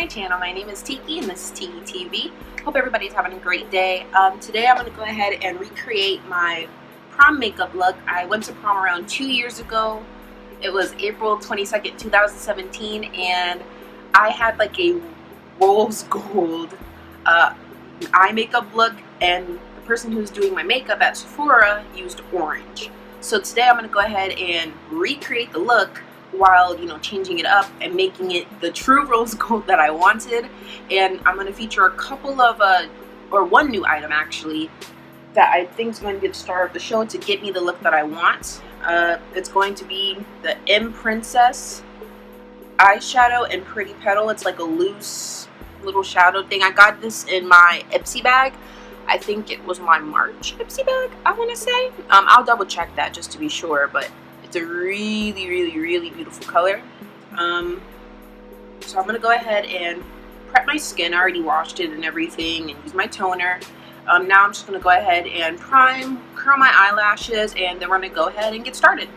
my channel. My name is Tiki and this is Tiki TV. Hope everybody's having a great day. Today I'm going to go ahead and recreate my prom makeup look. I went to prom around 2 years ago. It was April 22nd, 2017, and I had like a rose gold eye makeup look, and the person who's doing my makeup at Sephora used orange. So today I'm going to go ahead and recreate the look while, you know, changing it up and making it the true rose gold that I wanted. And I'm going to feature a couple of or one new item actually that I think is going to be the star of the show to get me the look that I want. It's going to be the M Princess eyeshadow in Pretty Petal. It's like a loose little shadow thing. I got this in my Ipsy bag. I think it was my March Ipsy bag, I want to say. I'll double check that just to be sure, but it's a really beautiful color. So I'm going to go ahead and prep my skin. I already washed it and everything, and use my toner. Now I'm just going to go ahead and prime, curl my eyelashes, and then we're going to go ahead and get started.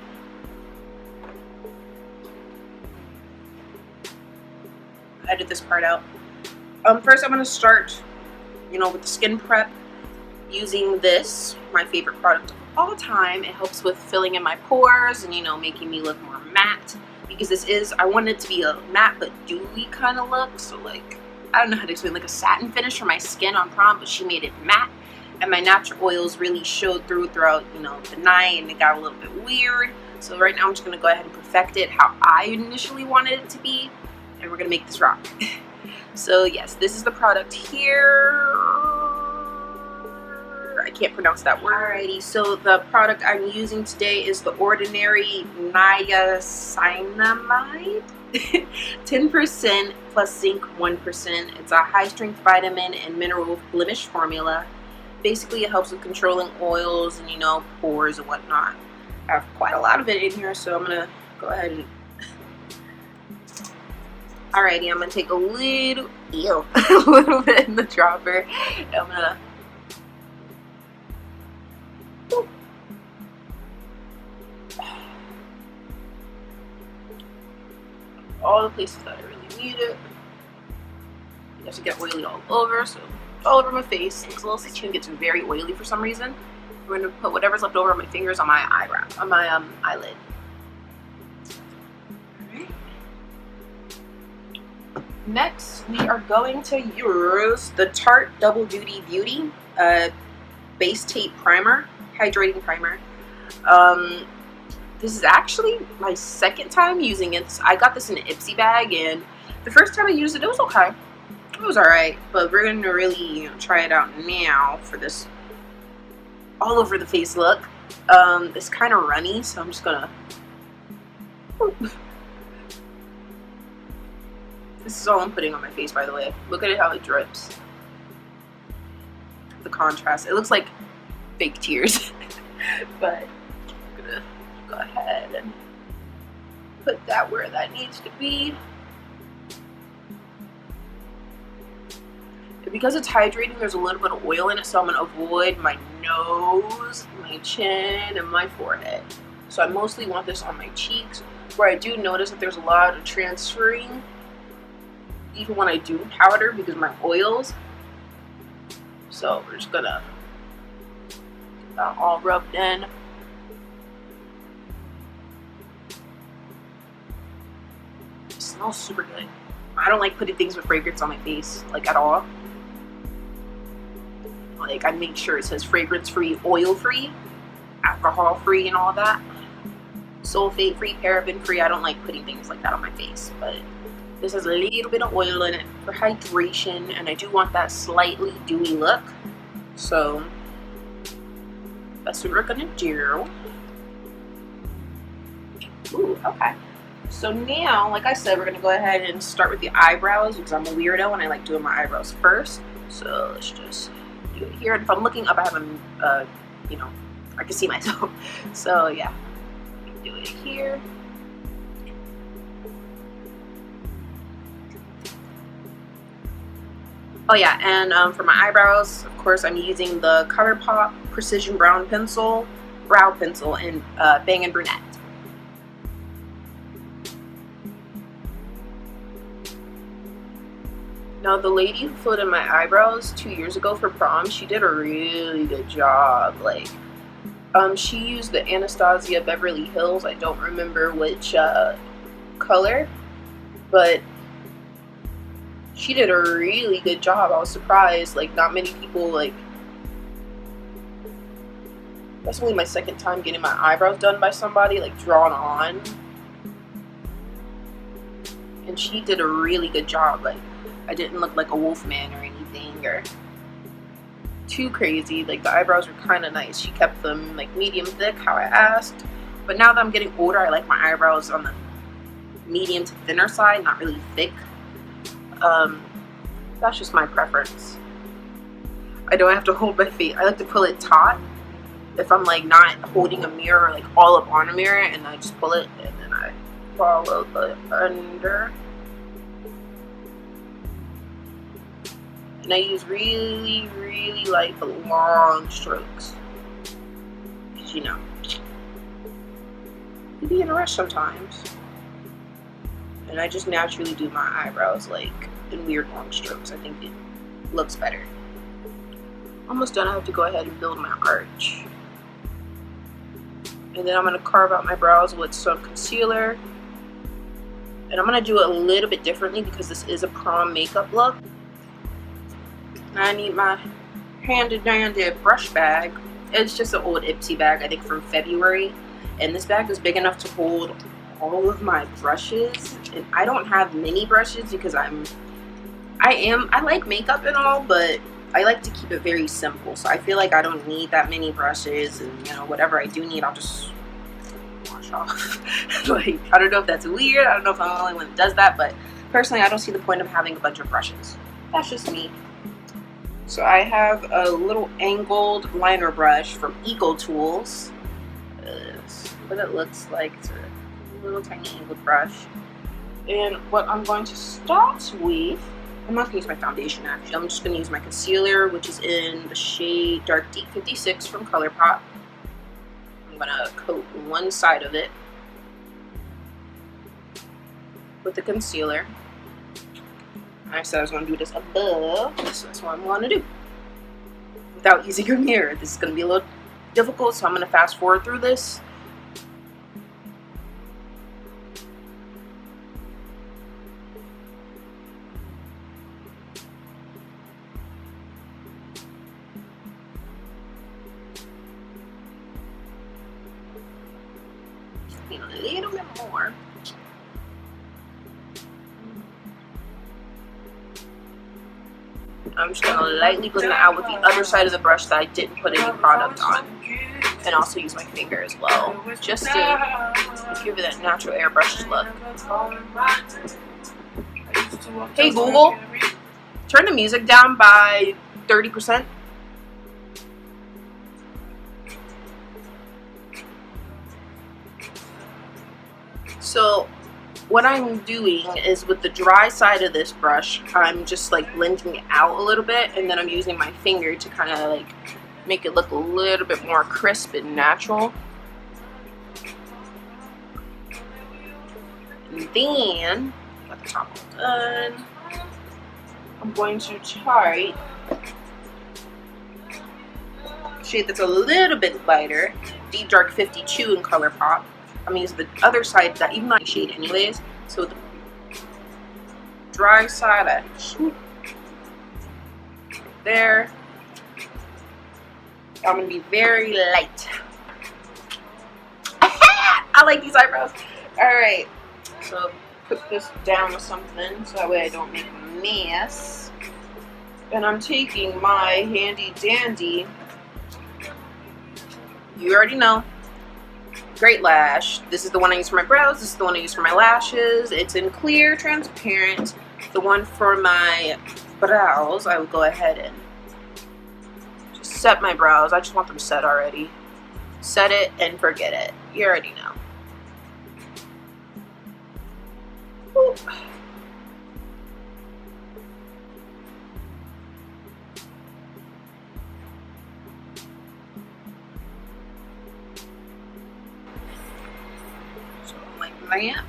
I edited this part out. First I'm going to start, you know, with the skin prep using this, my favorite product of all time. It helps with filling in my pores and, you know, making me look more matte, because this is, I want it to be a matte but dewy kind of look. So like, I don't know how to explain, like a satin finish for my skin on prom, but she made it matte, and my natural oils really showed throughout, you know, the night, and it got a little bit weird. So right now I'm just going to go ahead and perfect it how I initially wanted it to be, and we're going to make this rock. So yes, this is the product here. I can't pronounce that word. Alrighty, so the product I'm using today is the Ordinary Niacinamide. 10% plus zinc 1%. It's a high strength vitamin and mineral blemish formula. Basically it helps with controlling oils and, you know, pores and whatnot. I have quite a lot of it in here, so I'm gonna go ahead and alrighty, I'm gonna take a little bit in the dropper. I'm gonna all the places that I really need it. You have to get oily all over, so all over my face. Looks a little, my chin gets very oily for some reason. We're gonna put whatever's left over on my fingers on my eyebrow, on my eyelid. Alright. Next, we are going to use the Tarte Double Duty Beauty Base Tape Primer, Hydrating Primer. This is actually my second time using it. I got this in an Ipsy bag, and the first time I used it, it was okay. It was alright, but we're going to really, you know, try it out now for this all over the face look. It's kind of runny, so I'm just going to... This is all I'm putting on my face, by the way. Look at it, how it drips. The contrast. It looks like fake tears. But I'm gonna go ahead and put that where that needs to be. And because it's hydrating, there's a little bit of oil in it, so I'm gonna avoid my nose, my chin, and my forehead. So I mostly want this on my cheeks, where I do notice that there's a lot of transferring even when I do powder because of my oils. So we're just gonna get that all rubbed in. It smells super good. I don't like putting things with fragrance on my face, like at all. Like I make sure it says fragrance free, oil free, alcohol free, and all that. Sulfate free, paraben free. I don't like putting things like that on my face, but this has a little bit of oil in it for hydration, and I do want that slightly dewy look. So that's what we're gonna do. Ooh, okay. So now, like I said, we're gonna go ahead and start with the eyebrows, because I'm a weirdo and I like doing my eyebrows first. So let's just do it here. And if I'm looking up, I have a, you know, I can see myself. So yeah, do it here. Oh yeah, and for my eyebrows, of course, I'm using the ColourPop Precision Brow Pencil in Bang & Brunette. Now, the lady who filled in my eyebrows 2 years ago for prom, she did a really good job. Like, she used the Anastasia Beverly Hills. I don't remember which color, but she did a really good job. I was surprised. Like, not many people, like, that's only my second time getting my eyebrows done by somebody, like, drawn on. And she did a really good job. Like, I didn't look like a wolf man or anything, or too crazy. Like, the eyebrows were kind of nice. She kept them, like, medium thick, how I asked. But now that I'm getting older, I like my eyebrows on the medium to thinner side, not really thick. That's just my preference. I don't have to hold my face. I like to pull it taut if I'm, like, not holding a mirror, like, all up on a mirror, and I just pull it and then I follow the under. And I use really, really, like, long strokes. Because, you know, you be in a rush sometimes. And I just naturally do my eyebrows, like, in weird long strokes. I think it looks better. Almost done. I have to go ahead and build my arch. And then I'm going to carve out my brows with some concealer. And I'm going to do it a little bit differently because this is a prom makeup look. I need my handy-dandy brush bag. It's just an old Ipsy bag, I think from February. And this bag is big enough to hold all of my brushes. And I don't have many brushes because I like makeup and all, but I like to keep it very simple. So I feel like I don't need that many brushes, and, you know, whatever I do need, I'll just wash off. Like, I don't know if that's weird. I don't know if I'm the only one that does that, but personally, I don't see the point of having a bunch of brushes. That's just me. So I have a little angled liner brush from Eco Tools. That's what it looks like. It's a little tiny angled brush. And what I'm going to start with, I'm not going to use my foundation actually. I'm just going to use my concealer, which is in the shade Dark Deep 56 from ColourPop. I'm going to coat one side of it with the concealer. I said I was going to do this above, so that's what I'm going to do. Without using a mirror. This is going to be a little difficult, so I'm going to fast forward through this. A little bit more. I'm just going to lightly blend it out with the other side of the brush that I didn't put any product on. And also use my finger as well, just to give it that natural airbrushed look. Hey Google, turn the music down by 30%. So what I'm doing is with the dry side of this brush, I'm just like blending it out a little bit, and then I'm using my finger to kind of like make it look a little bit more crisp and natural. And then, got the top all done, I'm going to try a shade that's a little bit lighter, Deep Dark 52 in ColourPop. I'm going to use the other side, that even though I shade anyways. So the dry side, I swoop there. I'm going to be very light. I like these eyebrows. Alright, so put this down with something so that way I don't make a mess. And I'm taking my handy dandy, you already know, Great Lash. This is the one I use for my brows. This is the one I use for my lashes. It's in clear, transparent. The one for my brows, I will go ahead and just set my brows. I just want them set already. Set it and forget it. You already know. Ooh. So like that.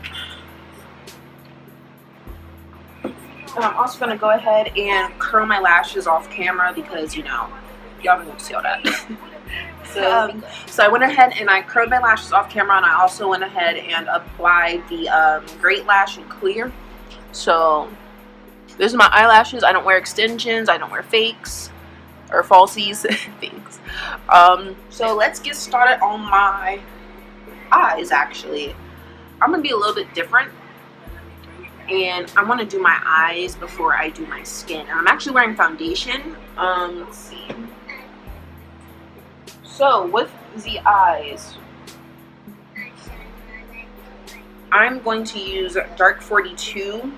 And I'm also going to go ahead and curl my lashes off camera because, you know, y'all don't need to see all that. So I went ahead and I curled my lashes off camera, and I also went ahead and applied the Great Lash and Clear. So this is my eyelashes. I don't wear extensions. I don't wear fakes or falsies. Fakes. So let's get started on my eyes. Actually, I'm gonna be a little bit different, and I want to do my eyes before I do my skin. And I'm actually wearing foundation. Let's see. So with the eyes, I'm going to use Dark 42,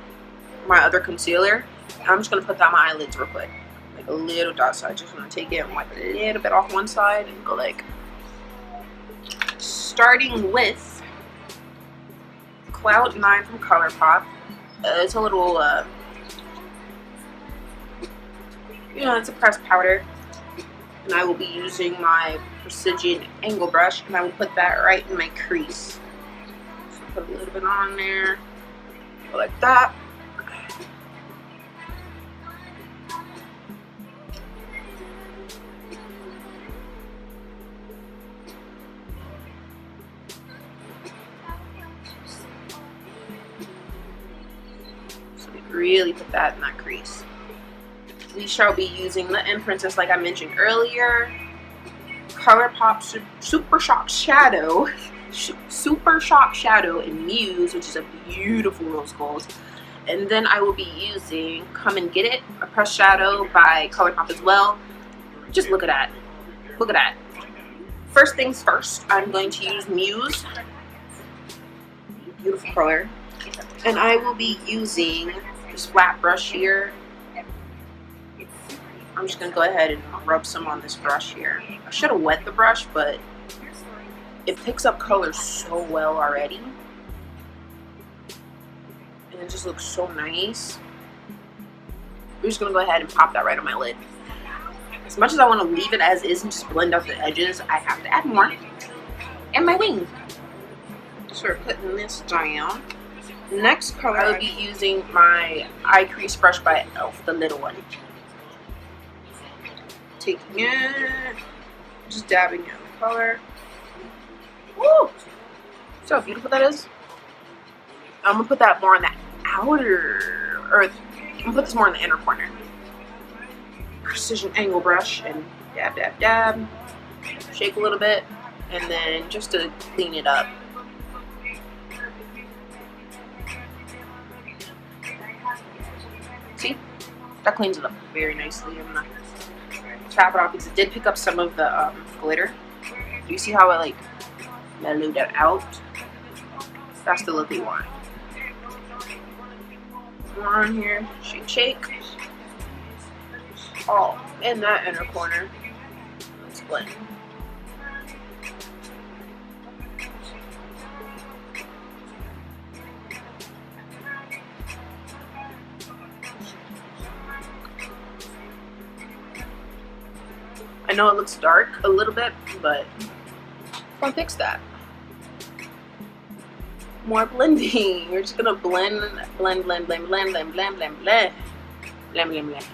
my other concealer. I'm just going to put that on my eyelids real quick. Like a little dot. So I just want to take it and wipe a little bit off one side and go like. Starting with Cloud 9 from ColourPop. It's a little, you know, it's a pressed powder. And I will be using my Precision Angle Brush, and I will put that right in my crease. So put a little bit on there, go like that. So we really put that in that crease. We shall be using the Princess, like I mentioned earlier, ColourPop Super Shock Shadow, in Muse, which is a beautiful rose gold. And then I will be using Come and Get It, a pressed shadow by ColourPop as well. Just look at that. Look at that. First things first, I'm going to use Muse. Beautiful color. And I will be using this flat brush here. I'm just going to go ahead and rub some on this brush here. I should have wet the brush, but it picks up color so well already. And it just looks so nice. I'm just going to go ahead and pop that right on my lid. As much as I want to leave it as is and just blend out the edges, I have to add more. And my wing. So we're putting this down. Next color, I will be using my eye crease brush by e.l.f., the little one. Taking it, just dabbing in the color. Woo! See how beautiful that is? I'm gonna put that more in the outer, or I'm gonna put this more in the inner corner. Precision Angle Brush and dab, dab, dab. Shake a little bit, and then just to clean it up. See? That cleans it up very nicely. I'm gonna tap it off because it did pick up some of the glitter. Do you see how I like mellowed that out? That's the look we want. More on here, shake, shake. Oh, in that inner corner. Let's blend. I know it looks dark a little bit, but I'll fix that. More blending. We're just gonna blend, blend, blend, blend, blend, blend, blend, blend, blend, blend, blend, blend.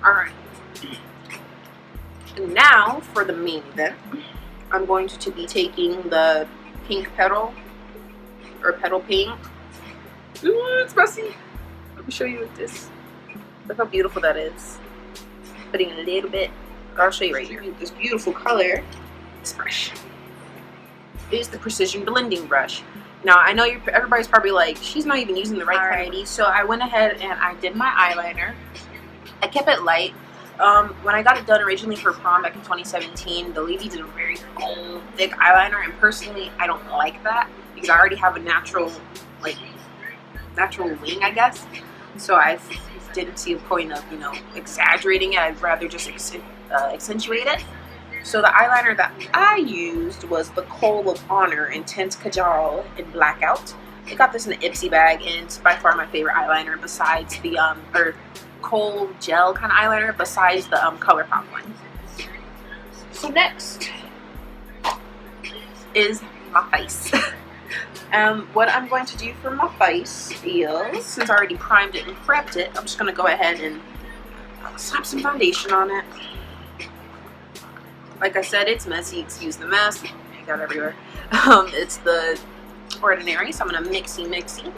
All right. And now for the main event, I'm going to be taking the pink petal. Or petal pink. Ooh, it's messy. Let me show you with this. Look how beautiful that is. Putting in a little bit. I'll show you right here. This beautiful color. This brush is the Precision Blending Brush. Now I know everybody's probably like, she's not even using the right variety. So I went ahead and I did my eyeliner. I kept it light. When I got it done originally for prom back in 2017, the lady did a very bold, thick eyeliner, and personally, I don't like that because I already have a natural wing, I guess. So I didn't see a point of, you know, exaggerating it. I'd rather just accentuate it. So the eyeliner that I used was the Kohl of Honor Intense Kajal in Blackout. I got this in the Ipsy bag, and it's by far my favorite eyeliner besides the Kohl gel kind of eyeliner, besides the ColourPop one. So next, is my face. What I'm going to do for my face is, since I already primed it and prepped it, I'm just going to go ahead and slap some foundation on it. Like I said, it's messy. Excuse the mess. I got everywhere. It's the Ordinary, so I'm going to mixy.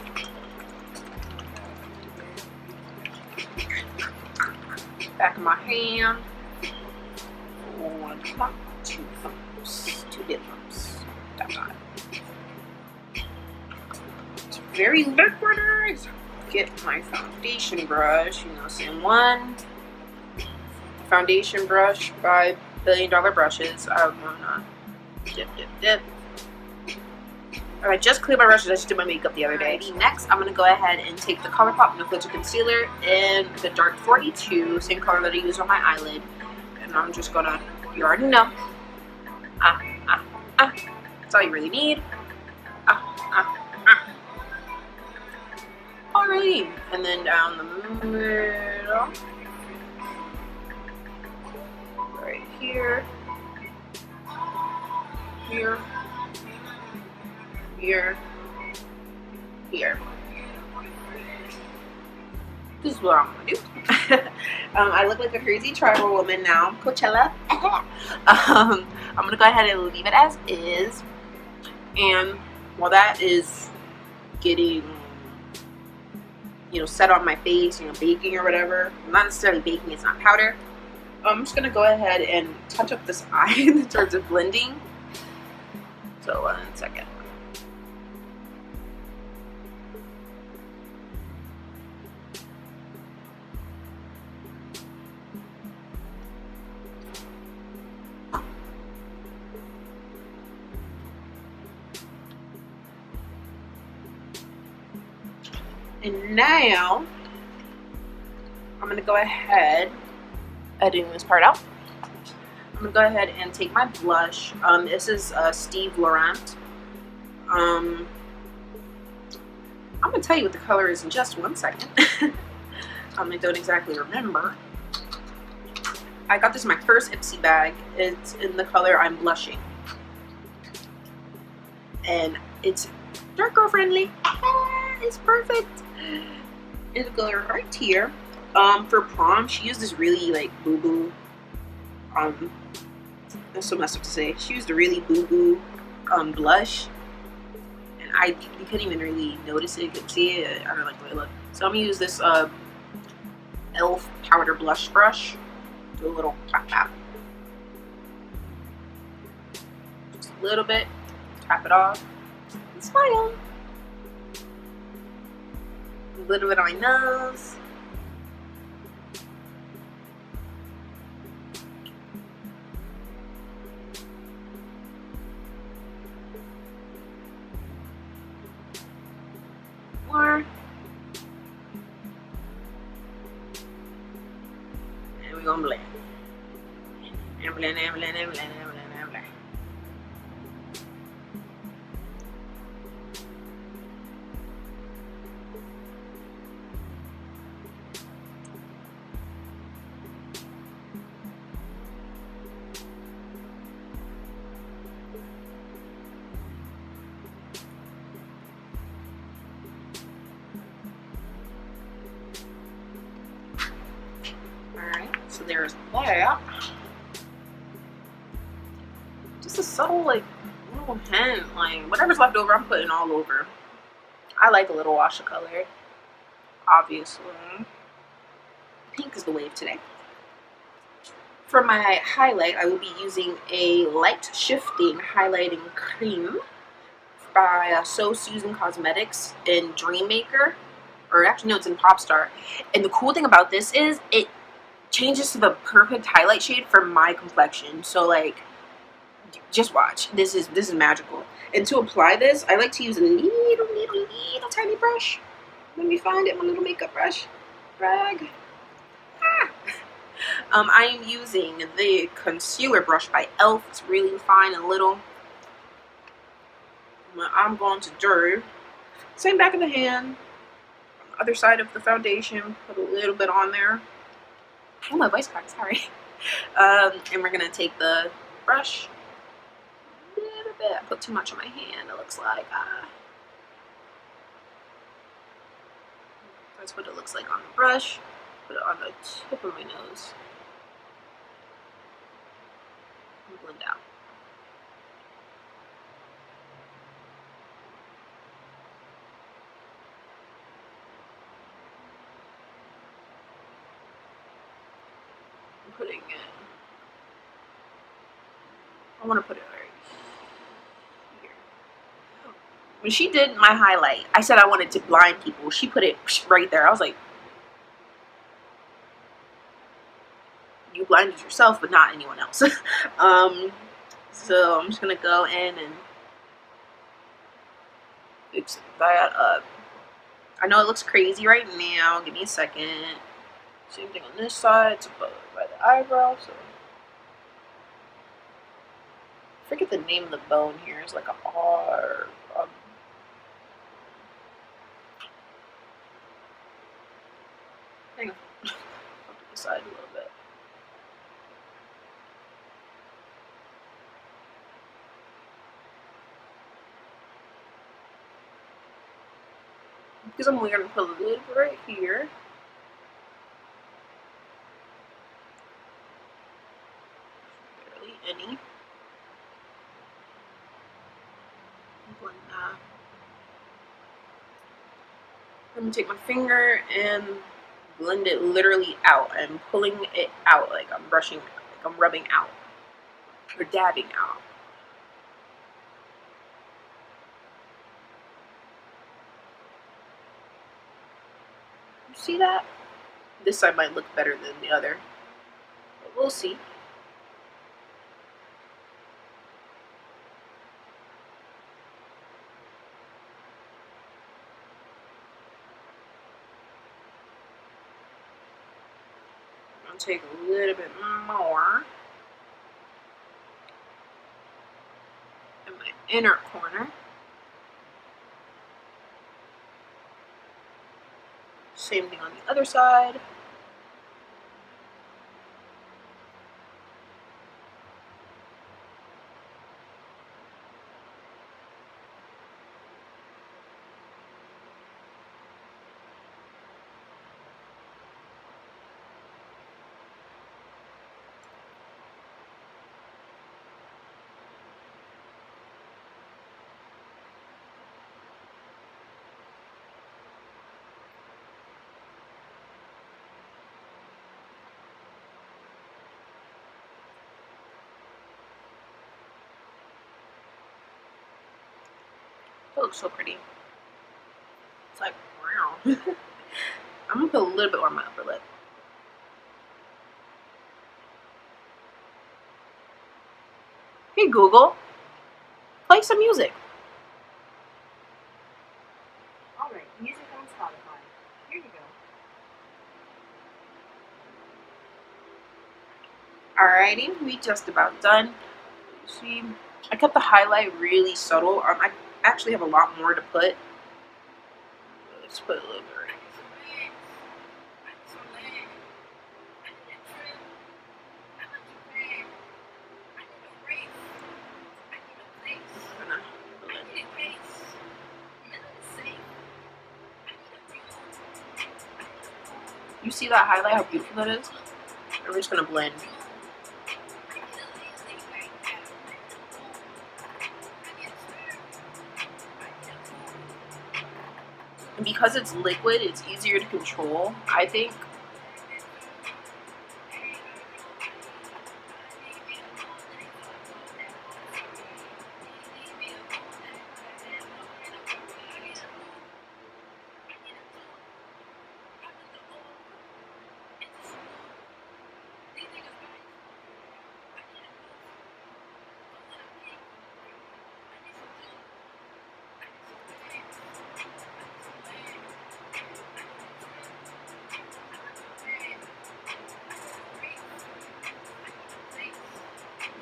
Back of my hand. 1 thumb, 2 thumbs, 2 big thumbs. It's very liquidy. Get my foundation brush. You know, same one. Foundation brush by $1 Billion Brushes. I'm gonna dip. I just cleared my brushes. I just did my makeup the other day. Next, I'm gonna go ahead and take the ColourPop No Filter Concealer in the dark 42, same color that I use on my eyelid, and I'm just gonna, you already know, that's all you really need. Alright, and then down the middle, right here, here. This is what I'm gonna do. I look like a crazy tribal woman now. Coachella. I'm gonna go ahead and leave it as is. And while that is getting, you know, set on my face, you know, baking or whatever, not necessarily baking, it's not powder. I'm just gonna go ahead and touch up this eye in terms of blending. So 1 second. And now, I'm going to go ahead, editing this part out, I'm going to go ahead and take my blush. This is Steve Laurent. I'm going to tell you what the color is in just 1 second. I don't exactly remember. I got this in my first Ipsy bag. It's in the color I'm blushing. And it's dark girl friendly. It's perfect. It'll go right here. For prom, she used this really like boo-boo. That's so messed up to say. She used a really boo-boo blush, and you couldn't even really notice it. You couldn't see it. I don't like the way it looked. So I'm gonna use this e.l.f. powder blush brush. Do a little tap. Just a little bit. Tap it off. And smile. A little bit on my nose. More. And we're gonna blend. And blend. So there's that. Just a subtle, like, little hint. Like, whatever's left over, I'm putting all over. I like a little wash of color. Obviously. Pink is the wave today. For my highlight, I will be using a light shifting highlighting cream by So Susan Cosmetics in Dream Maker. Or actually, no, it's in Pop Star. And the cool thing about this is it changes to the perfect highlight shade for my complexion. So like, just watch. This is magical. And to apply this, I like to use a little tiny brush. Let me find it, my little makeup brush. Rag. I am using the concealer brush by e.l.f. It's really fine and little. I'm going to do same back of the hand, on the other side of the foundation. Put a little bit on there. Oh, my voice cracked, sorry. And we're going to take the brush, a little bit. I put too much on my hand, it looks like. That's what it looks like on the brush. Put it on the tip of my nose. And blend out. I'm putting it. I want to put it right here. When she did my highlight, I said I wanted to blind people. She put it right there. I was like, you blinded yourself, but not anyone else. So I'm just gonna go in and fix that up. I know it looks crazy right now. Give me a second. Same thing on this side. It's above by the eyebrow. So I forget the name of the bone here. It's like a R. Hang on. I'll to the side a little bit. Because I'm only going to put a little bit right here. Barely any. Blend that. I'm going to take my finger and blend it literally out. I'm pulling it out like I'm brushing, like I'm rubbing out. Or dabbing out. You see that? This side might look better than the other, but we'll see. I'm going to take a little bit more in my inner corner. Same thing on the other side. It looks so pretty. It's like, wow. I'm gonna put a little bit on my upper lip. Hey Google, play some music. Alright, music on Spotify. Here you go. Alrighty, we just about done. See, I kept the highlight really subtle. I actually have a lot more to put. Let's put a little bit right. You see that highlight, how beautiful that is? And we're just gonna blend. And because it's liquid, it's easier to control, I think.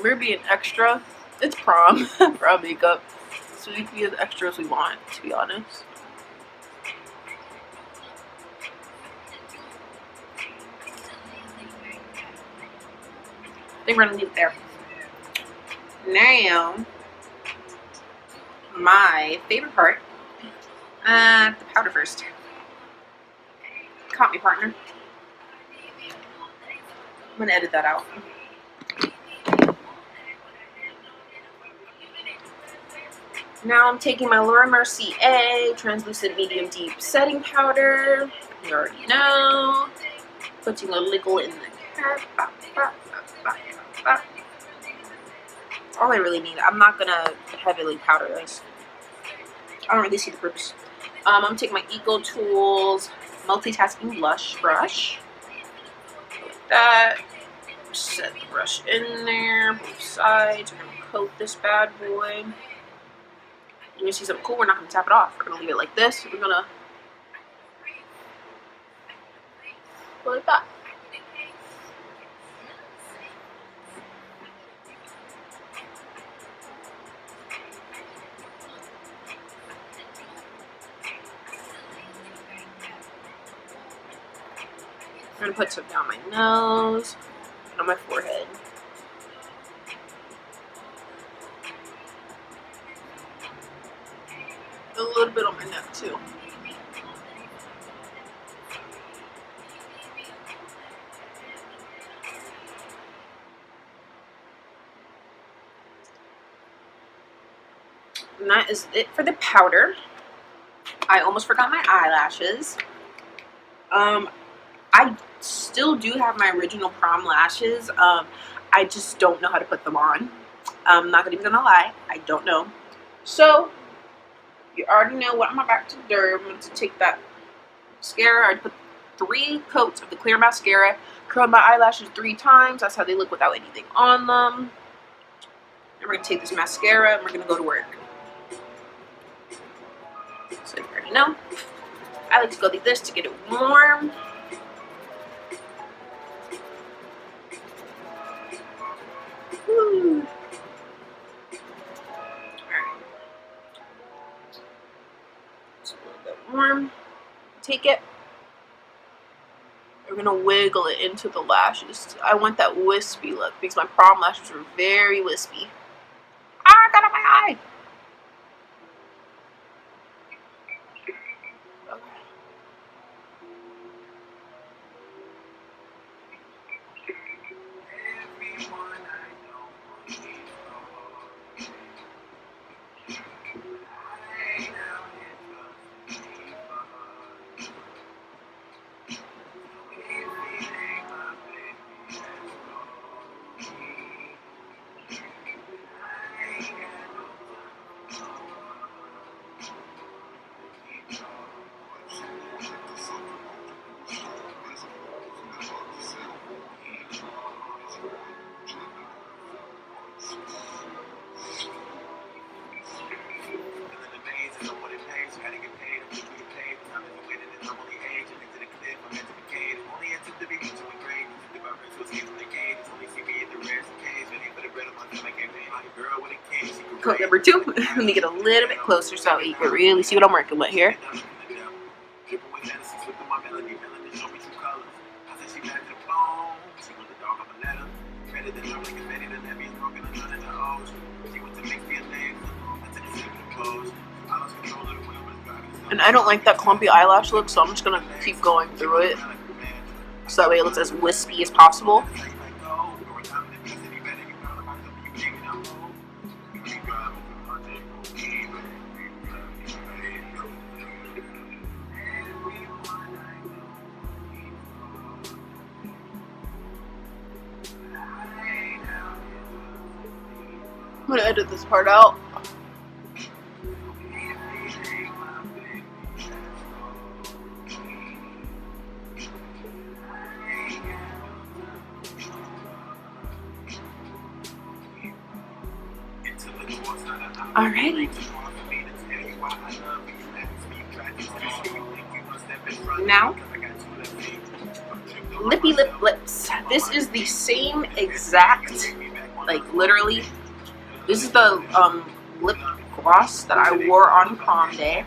We're being extra. It's prom. Prom makeup. So we can be as extra as we want, to be honest. I think we're gonna leave it there. Now, my favorite part. The powder first. Caught me, partner. I'm gonna edit that out. Now I'm taking my Laura Mercier translucent medium deep setting powder. You already know. Putting a little in the cap. All I really need. I'm not gonna heavily powder this. I don't really see the purpose. I'm gonna take my Eco Tools multitasking blush brush. Like that. Set the brush in there, both sides. We're gonna coat this bad boy. You're gonna see something cool. We're not gonna tap it off. We're gonna leave it like this. We're gonna go like that. I'm gonna put some down my nose and on my forehead. A little bit on my neck too. And that is it for the powder. I almost forgot my eyelashes. I still do have my original prom lashes. I just don't know how to put them on. I'm not even gonna lie, I don't know. So you already know what I'm about to do. I'm going to take that mascara. I put 3 coats of the clear mascara. Curl my eyelashes 3 times. That's how they look without anything on them. And we're going to take this mascara and we're going to go to work. So you already know. I like to go like this to get it warm. Woo. Warm. Take it. We're gonna wiggle it into the lashes. I want that wispy look because my prom lashes were very wispy. Ah, I got on my eye. Coat number 2. Let me get a little bit closer so you can really see what I'm working with here. And I don't like that clumpy eyelash look, so I'm just going to keep going through it. So that way it looks as wispy as possible. I'm going to edit this part out. Alrighty. Now, lippy lips. This is the same exact, like literally, this is the lip gloss that I wore on prom day.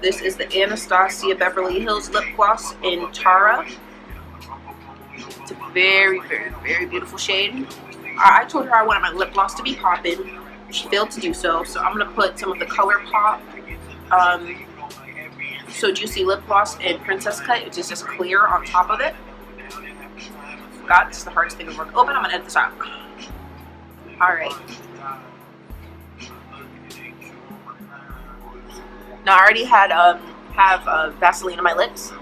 This is the Anastasia Beverly Hills lip gloss in Tara. It's a very, very, very beautiful shade. I told her I wanted my lip gloss to be popping. she failed to do so. So I'm gonna put some of the ColourPop So Juicy lip gloss in Princess Cut, which is just clear on top of it. God, this is the hardest thing in the world. Open. I'm gonna edit this out. All right. Now I already had have Vaseline on my lips.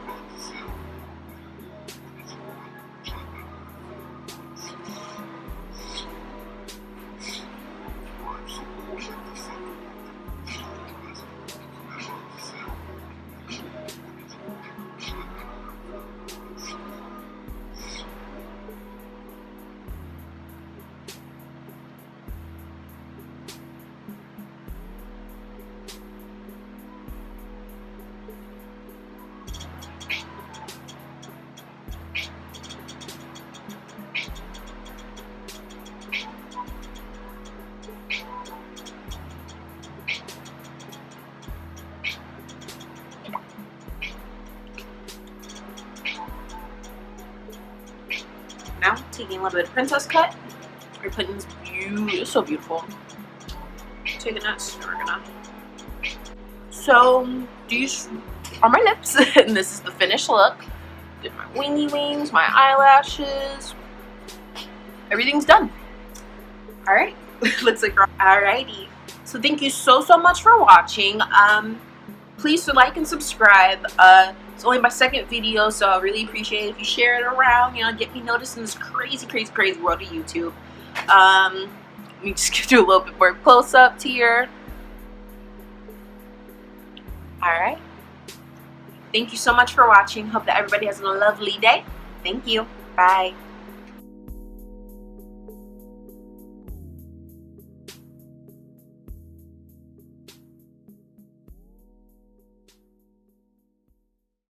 Now taking a little bit of Princess Cut, we're putting this it's so beautiful. Taking that, so we're gonna. So these are my lips, and this is the finished look. Did my wingy wings, my eyelashes, everything's done. All right, looks like alrighty. So thank you so much for watching. Please like and subscribe. It's only my second video, so I really appreciate it if you share it around. You know, get me noticed in this crazy world of YouTube. Let me just do a little bit more close up here. All right. Thank you so much for watching. Hope that everybody has a lovely day. Thank you. Bye.